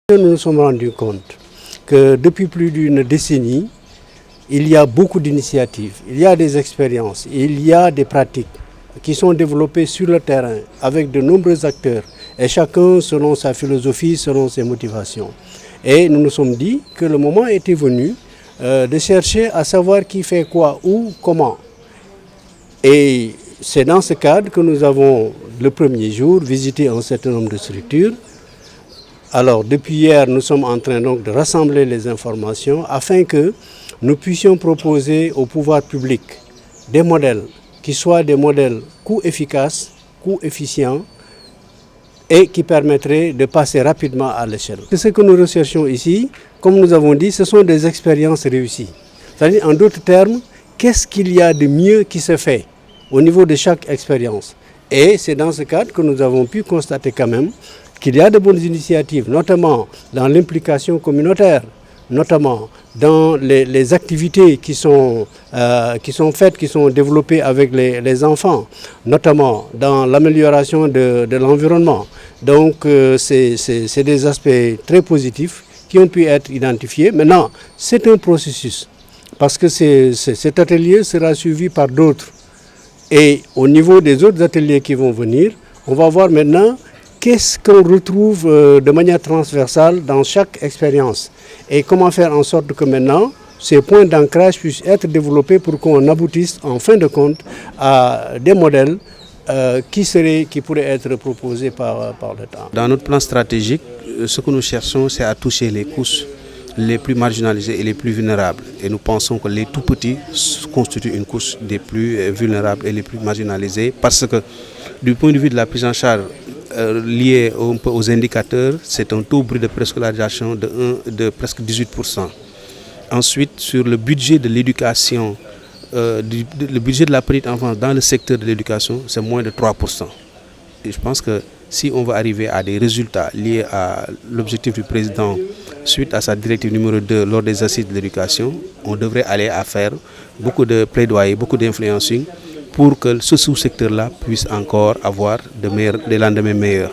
Nous nous sommes rendus compte que depuis plus d'une décennie, il y a beaucoup d'initiatives, il y a des expériences, il y a des pratiques qui sont développées sur le terrain avec de nombreux acteurs et chacun selon sa philosophie, selon ses motivations. Et nous nous sommes dit que le moment était venu de chercher à savoir qui fait quoi, où, comment. Et c'est dans ce cadre que nous avons, le premier jour, visité un certain nombre de structures. Alors, depuis hier, nous sommes en train donc de rassembler les informations afin que nous puissions proposer au pouvoir public des modèles qui soient des modèles coût efficaces, coût efficients et qui permettraient de passer rapidement à l'échelle. Ce que nous recherchons ici, comme nous avons dit, ce sont des expériences réussies. C'est-à-dire, en d'autres termes, qu'est-ce qu'il y a de mieux qui se fait au niveau de chaque expérience? Et c'est dans ce cadre que nous avons pu constater quand même qu'il y a de bonnes initiatives, notamment dans l'implication communautaire, notamment dans les activités qui sont faites, qui sont développées avec les enfants, notamment dans l'amélioration de l'environnement. Donc c'est des aspects très positifs qui ont pu être identifiés. Maintenant, c'est un processus, parce que cet atelier sera suivi par d'autres. Et au niveau des autres ateliers qui vont venir, on va voir maintenant qu'est-ce qu'on retrouve de manière transversale dans chaque expérience et comment faire en sorte que maintenant ces points d'ancrage puissent être développés pour qu'on aboutisse en fin de compte à des modèles qui pourraient être proposés par le temps. Dans notre plan stratégique, ce que nous cherchons, c'est à toucher les couches les plus marginalisées et les plus vulnérables. Et nous pensons que les tout petits constituent une couche des plus vulnérables et les plus marginalisées parce que du point de vue de la prise en charge lié aux indicateurs, c'est un taux brut de préscolarisation de presque 18%. Ensuite, sur le budget de l'éducation, le budget de la petite enfance dans le secteur de l'éducation, c'est moins de 3%. Et je pense que si on veut arriver à des résultats liés à l'objectif du président suite à sa directive numéro 2 lors des assises de l'éducation, on devrait aller à faire beaucoup de plaidoyer, beaucoup d'influencing pour que ce sous-secteur-là puisse encore avoir des lendemains meilleurs.